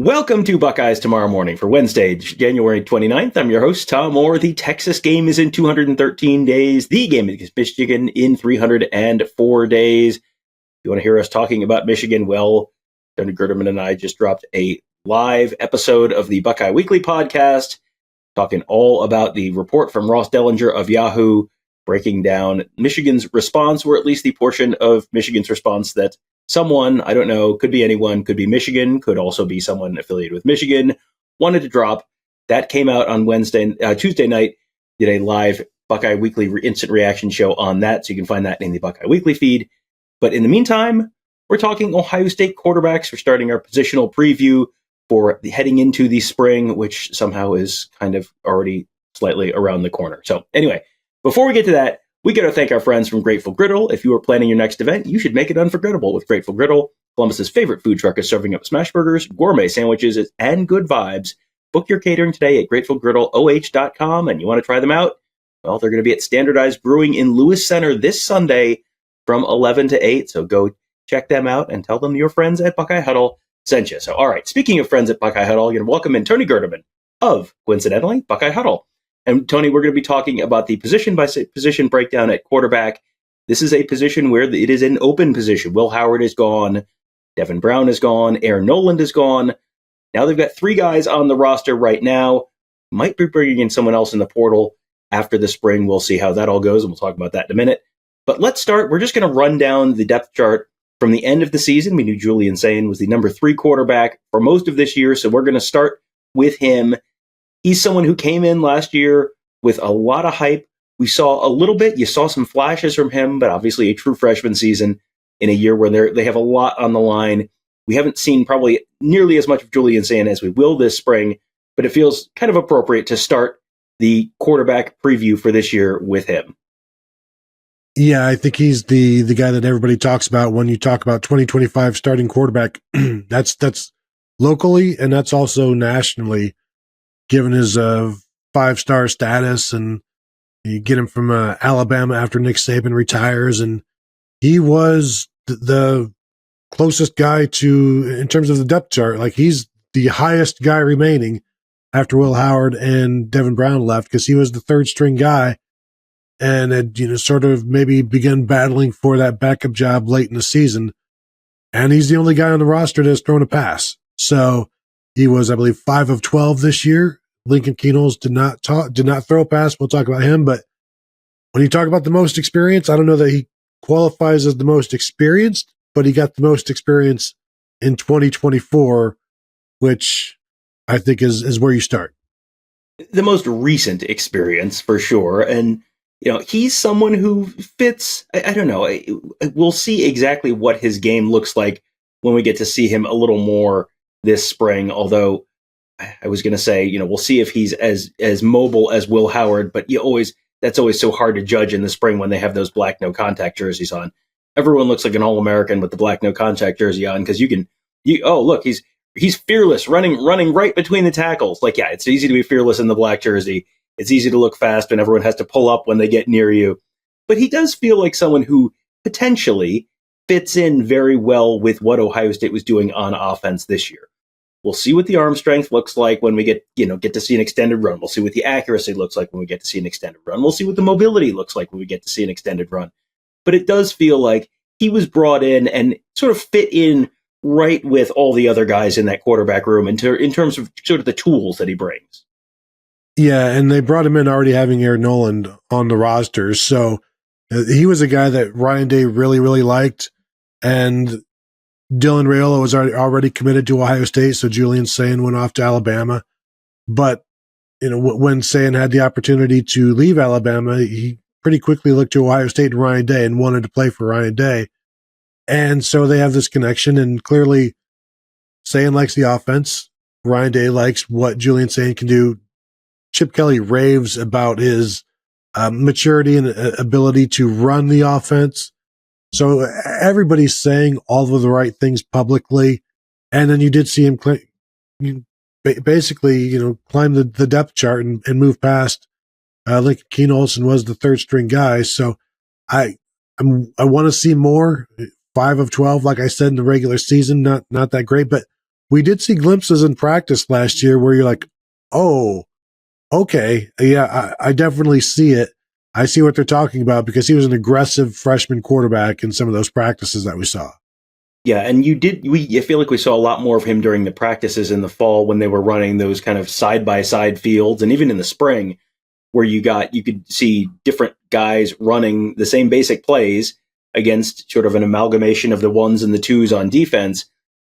Welcome to Buckeyes Tomorrow Morning for Wednesday, January 29th. I'm your host, Tom Orr. The Texas game is in 213 days. The game against Michigan in 304 days. If you want to hear us talking about Michigan, well, Tony Gerdeman and I just dropped a live episode of the Buckeye Weekly podcast, talking all about the report from Ross Dellinger of Yahoo, breaking down Michigan's response, or at least the portion of Michigan's response that someone, I don't know, could be anyone, could be Michigan, could also be someone affiliated with Michigan, wanted to drop. That came out on Tuesday night, did a live Buckeye Weekly instant reaction show on that, so you can find that in the Buckeye Weekly feed. But in the meantime, we're talking Ohio State quarterbacks. We're starting our positional preview for heading into the spring, which somehow is kind of already slightly around the corner. So anyway, before we get to that, we got to thank our friends from Grateful Griddle. If you are planning your next event, you should make it unforgettable with Grateful Griddle. Columbus's favorite food truck is serving up smash burgers, gourmet sandwiches, and good vibes. Book your catering today at gratefulgriddleoh.com, and you want to try them out? Well, they're going to be at Standardized Brewing in Lewis Center this Sunday from 11 to 8, so go check them out and tell them your friends at Buckeye Huddle sent you. So, all right, speaking of friends at Buckeye Huddle, I'm going to welcome in Tony Gerdeman of, coincidentally, Buckeye Huddle. And Tony, we're going to be talking about the position by position breakdown at quarterback. This is a position where it is an open position. Will Howard is gone. Devin Brown is gone. Aaron Noland is gone. Now they've got three guys on the roster right now. Might be bringing in someone else in the portal after the spring. We'll see how that all goes, and we'll talk about that in a minute. But let's start. We're just going to run down the depth chart from the end of the season. We knew Julian Sayin was the number 3 quarterback for most of this year, so we're going to start with him. He's someone who came in last year with a lot of hype. We saw a little bit. You saw some flashes from him, but obviously a true freshman season in a year where they have a lot on the line. We haven't seen probably nearly as much of Julian Sayin as we will this spring, but it feels kind of appropriate to start the quarterback preview for this year with him. Yeah, I think he's the guy that everybody talks about when you talk about 2025 starting quarterback. That's locally, and that's also nationally, given his 5-star status, and you get him from Alabama after Nick Saban retires, and he was the closest guy in terms of the depth chart. Like, he's the highest guy remaining after Will Howard and Devin Brown left, because he was the third string guy and had, sort of maybe begun battling for that backup job late in the season. And he's the only guy on the roster that's thrown a pass. So he was, I believe, 5 of 12 this year. Lincoln Kienholz did not throw a pass. We'll talk about him. But when you talk about the most experience, I don't know that he qualifies as the most experienced, but he got the most experience in 2024, which I think is where you start. The most recent experience, for sure. And, he's someone who fits, I don't know, we'll see exactly what his game looks like when we get to see him a little more this spring, although I was going to say, we'll see if he's as mobile as Will Howard, but that's always so hard to judge in the spring when they have those black no contact jerseys on. Everyone looks like an All-American with the black no contact jersey on, because look, he's fearless, running right between the tackles. Like, yeah, it's easy to be fearless in the black jersey. It's easy to look fast, and everyone has to pull up when they get near you. But he does feel like someone who potentially fits in very well with what Ohio State was doing on offense this year. We'll see what the arm strength looks like when we get to see an extended run. We'll see what the accuracy looks like when we get to see an extended run. We'll see what the mobility looks like when we get to see an extended run. But it does feel like he was brought in and sort of fit in right with all the other guys in that quarterback room in terms of sort of the tools that he brings. Yeah, and they brought him in already having Aaron Noland on the roster. So he was a guy that Ryan Day really, really liked. And Dylan Raiola was already committed to Ohio State, so Julian Sayin went off to Alabama. But when Sayin had the opportunity to leave Alabama, he pretty quickly looked to Ohio State and Ryan Day and wanted to play for Ryan Day. And so they have this connection, and clearly Sayin likes the offense. Ryan Day likes what Julian Sayin can do. Chip Kelly raves about his maturity and ability to run the offense. So everybody's saying all of the right things publicly. And then you did see him basically, climb the depth chart and move past Lincoln Kienholz and was the third string guy. So I want to see more. 5 of 12, like I said, in the regular season, not that great, but we did see glimpses in practice last year where you're like, oh, okay, yeah, I definitely see it. I see what they're talking about because he was an aggressive freshman quarterback in some of those practices that we saw. Yeah, and I feel like we saw a lot more of him during the practices in the fall when they were running those kind of side-by-side fields, and even in the spring where you could see different guys running the same basic plays against sort of an amalgamation of the ones and the twos on defense.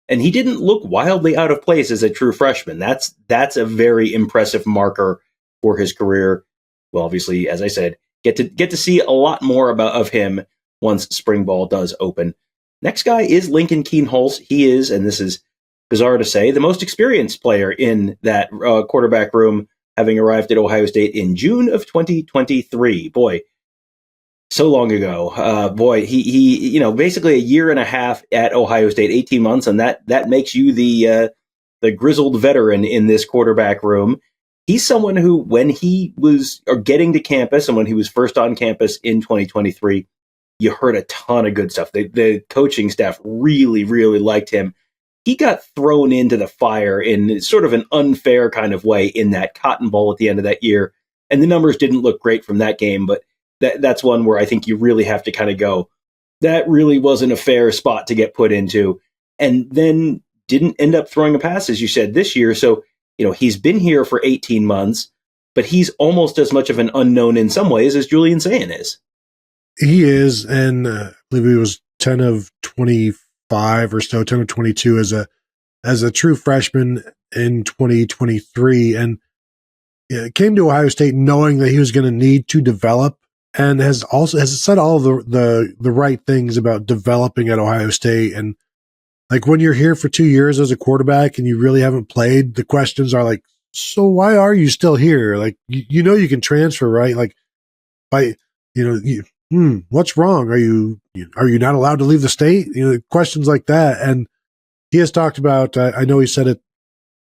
And he didn't look wildly out of place as a true freshman. That's a very impressive marker for his career. Well, obviously, as I said, get to see a lot more of him once spring ball does open. Next guy is Lincoln Kienholz. He is, and this is bizarre to say, the most experienced player in that quarterback room, having arrived at Ohio State in June of 2023. Boy, so long ago. He basically a year and a half at Ohio State, 18 months, and that makes you the grizzled veteran in this quarterback room. He's someone who, when he was getting to campus and when he was first on campus in 2023, you heard a ton of good stuff. The coaching staff really, really liked him. He got thrown into the fire in sort of an unfair kind of way in that Cotton Bowl at the end of that year. And the numbers didn't look great from that game, but that's one where I think you really have to kind of go, that really wasn't a fair spot to get put into. And then didn't end up throwing a pass, as you said, this year. So, he's been here for 18 months, but he's almost as much of an unknown in some ways as Julian Sayin is. He is, and I believe he was 10 of 25 or so, 10 of 22 as a true freshman in 2023, and came to Ohio State knowing that he was going to need to develop, and has said all the right things about developing at Ohio State. And like when you're here for 2 years as a quarterback and you really haven't played, the questions are like, so why are you still here? Like you can transfer, right? Like what's wrong? Are you not allowed to leave the state? Questions like that. And he has talked about, I know he said it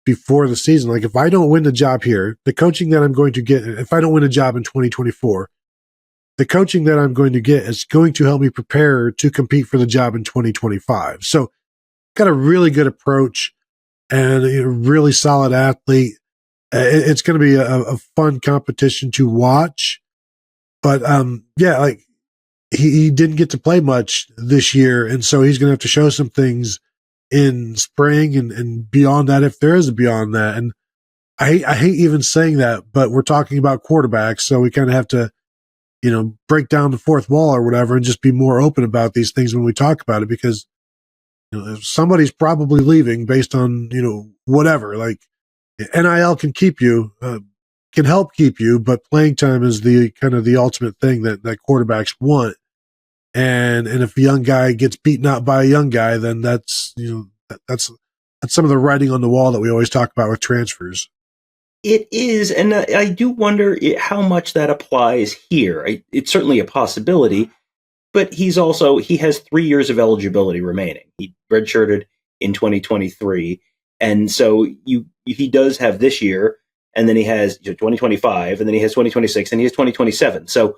before the season, like if I don't win the job here, the coaching that I'm going to get, if I don't win a job in 2024, the coaching that I'm going to get is going to help me prepare to compete for the job in 2025. So got a really good approach and a really solid athlete. It's going to be a fun competition to watch. But he didn't get to play much this year, and so he's going to have to show some things in spring and beyond that, if there is a beyond that. And I hate even saying that, but we're talking about quarterbacks, so we kind of have to, break down the fourth wall or whatever and just be more open about these things when we talk about it, because somebody's probably leaving based on, whatever. Like NIL can keep you, can help keep you, but playing time is the kind of the ultimate thing that quarterbacks want. And if a young guy gets beaten out by a young guy, then that's some of the writing on the wall that we always talk about with transfers. It is, and I do wonder how much that applies here. It's certainly a possibility, but he has 3 years of eligibility remaining. He redshirted in 2023, and so he does have this year, and then he has 2025, and then he has 2026, and he has 2027. So,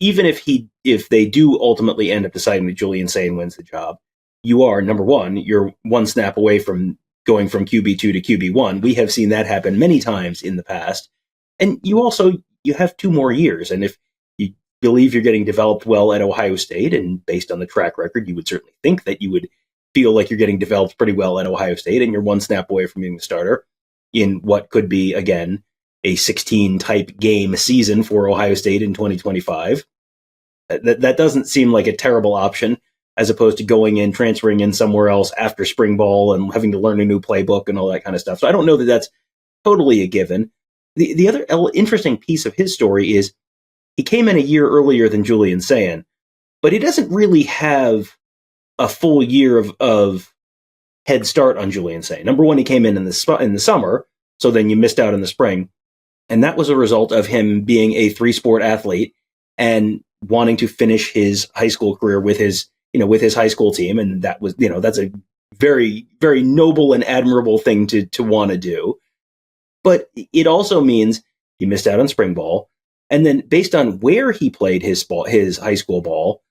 even if they do ultimately end up deciding that Julian Sayin wins the job, you are, number one, you're one snap away from going from QB2 to QB1. We have seen that happen many times in the past. And you have 2 more years. And if you believe you're getting developed well at Ohio State, and based on the track record, you would certainly think that you would feel like you're getting developed pretty well at Ohio State, and you're one snap away from being the starter in what could be, again, a 16-type game season for Ohio State in 2025. That doesn't seem like a terrible option, as opposed to going in, transferring in somewhere else after spring ball and having to learn a new playbook and all that kind of stuff. So I don't know that that's totally a given. The other interesting piece of his story is he came in a year earlier than Julian Sayin, but he doesn't really have a full year of head start on Julian Sayin. Number one, he came in the summer, so then you missed out in the spring. And that was a result of him being a 3-sport athlete and wanting to finish his high school career with his high school team. And that was, that's a very, very noble and admirable thing to want to do. But it also means he missed out on spring ball. And then based on where he played his high school ball,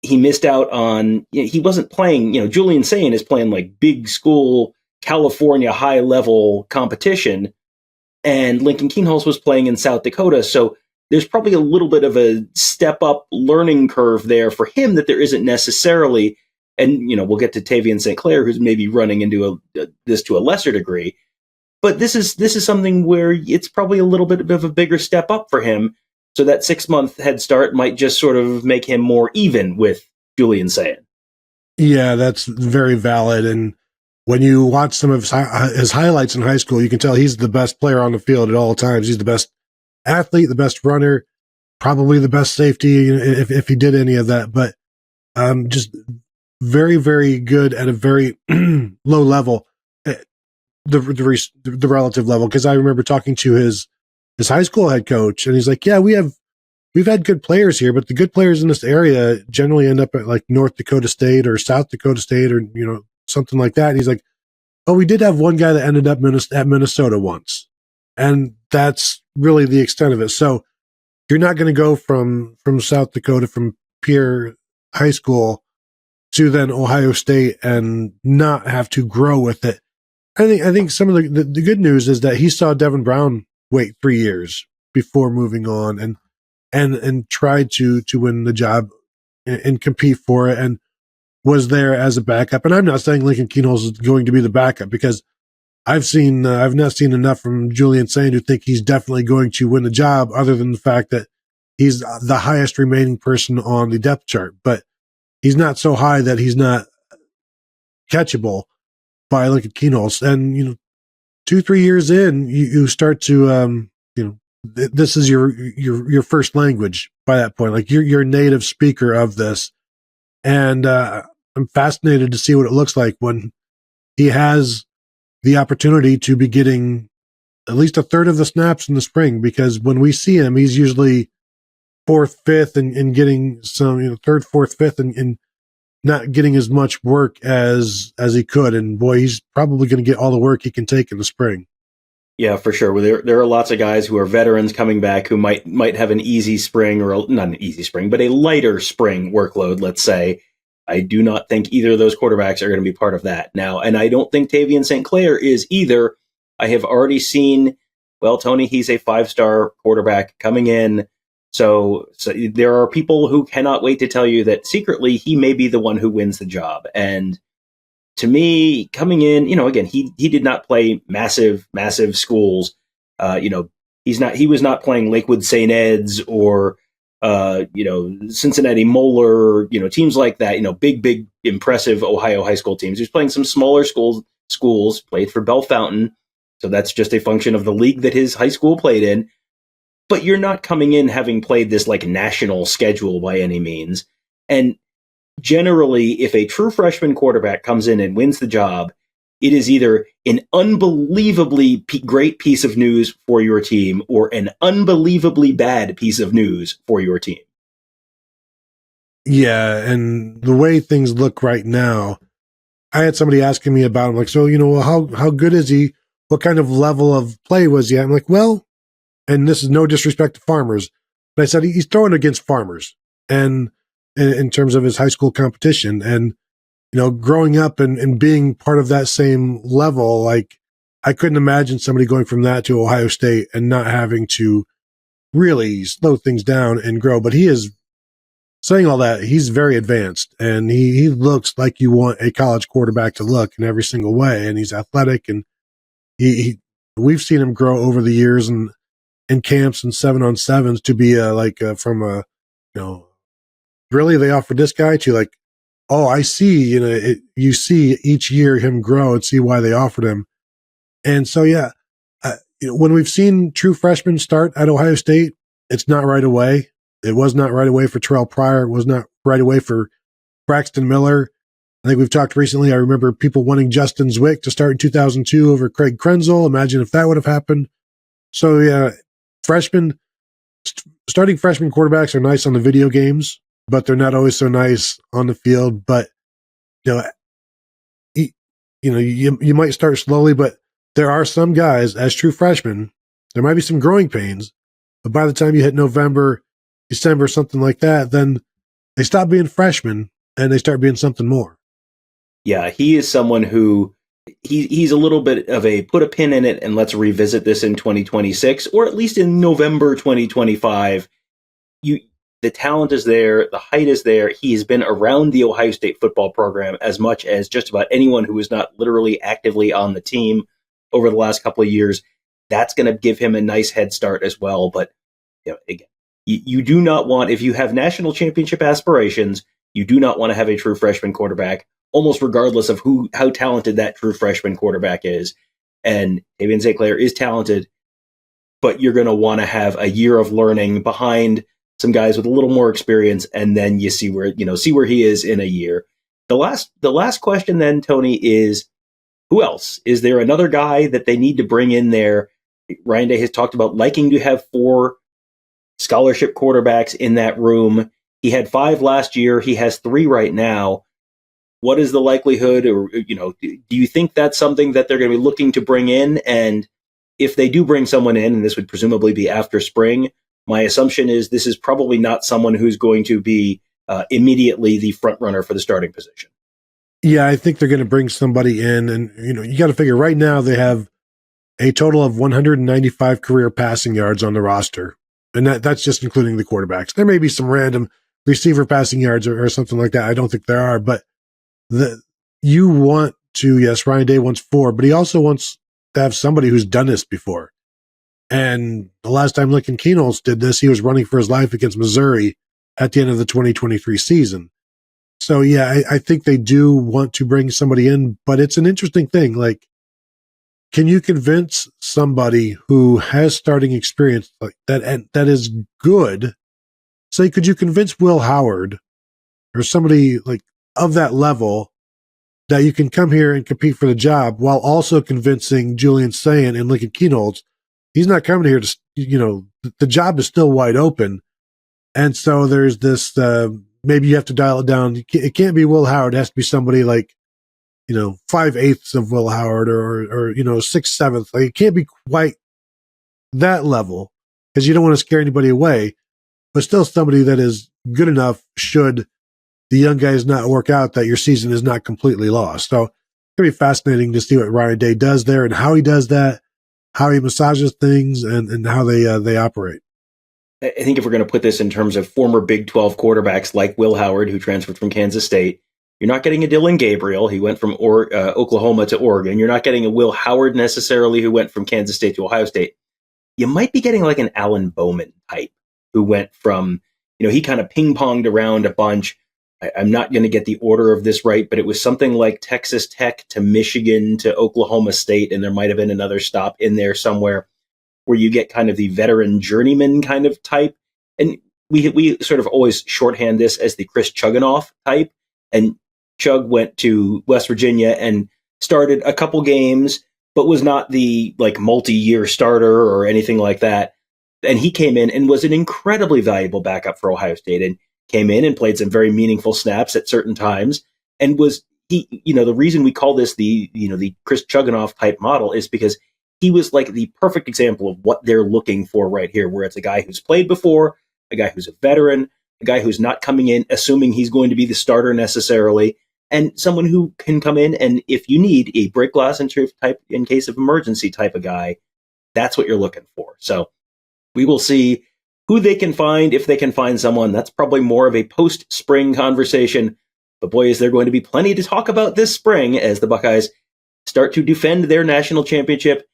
he missed out on, he wasn't playing, Julian Sayin is playing like big school California high-level competition, and Lincoln Kienholz was playing in South Dakota, so there's probably a little bit of a step-up learning curve there for him that there isn't necessarily, and we'll get to Tavien St. Clair, who's maybe running into this to a lesser degree, but this is something where it's probably a little bit of a bigger step up for him, so that 6-month head start might just sort of make him more even with Julian Sayin. Yeah, that's very valid, and when you watch some of his highlights in high school, you can tell he's the best player on the field at all times. He's the best athlete, the best runner, probably the best safety if he did any of that. But just very, very good at a very low level, the relative level. Because I remember talking to his high school head coach, and he's like, "Yeah, we've had good players here, but the good players in this area generally end up at like North Dakota State or South Dakota State or something like that." And he's like, "Oh, we did have one guy that ended up at Minnesota once." And that's really the extent of it. So you're not going to go from South Dakota, from Pierre High School to then Ohio State and not have to grow with it. I think some of the good news is that he saw Devin Brown wait 3 years before moving on and tried to win the job and compete for it and was there as a backup. And I'm not saying Lincoln Kienholz is going to be the backup, because I've not seen enough from Julian Sayin to think he's definitely going to win the job, other than the fact that he's the highest remaining person on the depth chart. But he's not so high that he's not catchable by Lincoln Kienholz. And 2-3 years in, you start to this is your first language by that point. Like you're a native speaker of this, and I'm fascinated to see what it looks like when he has the opportunity to be getting at least a third of the snaps in the spring, because when we see him, he's usually 4th, 5th, and getting some, 3rd, 4th, 5th, and not getting as much work as he could. And boy, he's probably going to get all the work he can take in the spring. Yeah, for sure. There are lots of guys who are veterans coming back who might have an easy spring, or not an easy spring, but a lighter spring workload, let's say. I do not think either of those quarterbacks are going to be part of that now. And I don't think Tavien St. Clair is either. I have already seen, well, Tony, he's a 5-star quarterback coming in. So there are people who cannot wait to tell you that secretly he may be the one who wins the job. And to me, coming in, again, he did not play massive schools. He was not playing Lakewood St. Ed's or Cincinnati Moeller, teams like that, big, impressive Ohio high school teams. He was playing some smaller schools, played for Bell Fountain. So that's just a function of the league that his high school played in. But you're not coming in having played this like national schedule by any means. And generally, if a true freshman quarterback comes in and wins the job, it is either an unbelievably great piece of news for your team or an unbelievably bad piece of news for your team. Yeah, and the way things look right now, I had somebody asking me about him, like, so, how good is he? What kind of level of play was he at? I'm like, well, and this is no disrespect to Farmers, but I said he's throwing against Farmers, and in terms of his high school competition, and growing up and being part of that same level, like I couldn't imagine somebody going from that to Ohio State and not having to really slow things down and grow. But he is saying all that. He's very advanced, and he looks like you want a college quarterback to look in every single way. And he's athletic, and we've seen him grow over the years and in camps and 7-on-7s to be from really they offered this guy to like, oh, I see, you see each year him grow and see why they offered him. And so, yeah, when we've seen true freshmen start at Ohio State, it's not right away. It was not right away for Terrell Pryor. It was not right away for Braxton Miller. I think we've talked recently. I remember people wanting Justin Zwick to start in 2002 over Craig Krenzel. Imagine if that would have happened. So, yeah, starting freshman quarterbacks are nice on the video games, but they're not always so nice on the field. But, you might start slowly, but there are some guys as true freshmen, there might be some growing pains, but by the time you hit November, December, something like that, then they stop being freshmen and they start being something more. Yeah, he is someone who he's a little bit of a put a pin in it and let's revisit this in 2026 or at least in November 2025. The talent is there, the height is there. He has been around the Ohio State football program as much as just about anyone who is not literally actively on the team over the last couple of years. That's going to give him a nice head start as well. But again, you do not want, if you have national championship aspirations, you do not want to have a true freshman quarterback, almost regardless of how talented that true freshman quarterback is. And Tavien St. Clair is talented, but you're going to want to have a year of learning behind some guys with a little more experience, and then you see where he is in a year. The last question then, Tony, is who else? Is there another guy that they need to bring in there? Ryan Day has talked about liking to have 4 scholarship quarterbacks in that room. He had 5 last year. He has 3 right now. What is the likelihood, or do you think that's something that they're going to be looking to bring in? And if they do bring someone in, and this would presumably be after spring, my assumption is this is probably not someone who's going to be immediately the front runner for the starting position. Yeah, I think they're going to bring somebody in, and you got to figure right now they have a total of 195 career passing yards on the roster, and that's just including the quarterbacks. There may be some random receiver passing yards or something like that. I don't think there are, but you want to, yes, Ryan Day wants 4, but he also wants to have somebody who's done this before. And the last time Lincoln Kienholz did this, he was running for his life against Missouri at the end of the 2023 season. So, yeah, I think they do want to bring somebody in, but it's an interesting thing. Like, can you convince somebody who has starting experience like that, and that is good? Say, could you convince Will Howard or somebody like of that level that you can come here and compete for the job while also convincing Julian Sayin and Lincoln Kienholz? He's not coming here to, the job is still wide open. And so there's this, maybe you have to dial it down. It can't be Will Howard. It has to be somebody like, 5/8 of Will Howard or 6/7. Like, it can't be quite that level because you don't want to scare anybody away, but still somebody that is good enough should the young guys not work out, that your season is not completely lost. So it's going to be fascinating to see what Ryan Day does there and how he does that, how he massages things, and how they operate. I think if we're going to put this in terms of former Big 12 quarterbacks like Will Howard, who transferred from Kansas State, you're not getting a Dylan Gabriel. He went from Oklahoma to Oregon. You're not getting a Will Howard necessarily, who went from Kansas State to Ohio State. You might be getting like an Alan Bowman type, who went from, he kind of ping-ponged around a bunch. I'm not going to get the order of this right, but it was something like Texas Tech to Michigan to Oklahoma State, and there might have been another stop in there somewhere where you get kind of the veteran journeyman kind of type. And we sort of always shorthand this as the Chris Chuganoff type. And Chug went to West Virginia and started a couple games, but was not the like multi-year starter or anything like that. And he came in and was an incredibly valuable backup for Ohio State, and came in and played some very meaningful snaps at certain times, and was the reason we call this the Chris Chuganoff type model is because he was like the perfect example of what they're looking for right here, where it's a guy who's played before, a guy who's a veteran, a guy who's not coming in assuming he's going to be the starter necessarily, and someone who can come in and, if you need a break glass and truth type in case of emergency type of guy, that's what you're looking for. So we will see who they can find, if they can find someone. That's probably more of a post-spring conversation. But boy, is there going to be plenty to talk about this spring as the Buckeyes start to defend their national championship,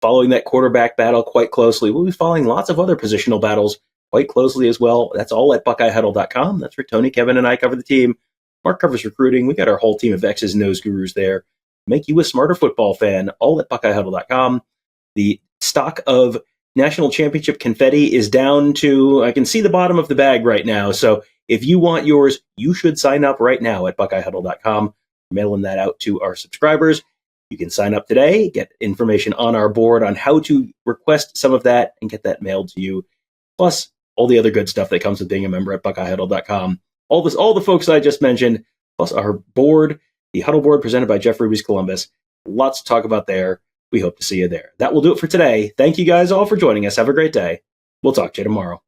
following that quarterback battle quite closely. We'll be following lots of other positional battles quite closely as well. That's all at BuckeyeHuddle.com. That's where Tony, Kevin, and I cover the team. Mark covers recruiting. We got our whole team of X's and O's gurus there. Make you a smarter football fan, all at BuckeyeHuddle.com. The stock of national championship confetti is down to, I can see the bottom of the bag right now. So if you want yours, you should sign up right now at BuckeyeHuddle.com. Mailing that out to our subscribers. You can sign up today, get information on our board on how to request some of that and get that mailed to you. Plus all the other good stuff that comes with being a member at BuckeyeHuddle.com. All the folks I just mentioned, plus our board, the Huddle Board presented by Jeff Ruby's Columbus. Lots to talk about there. We hope to see you there. That will do it for today. Thank you guys all for joining us. Have a great day. We'll talk to you tomorrow.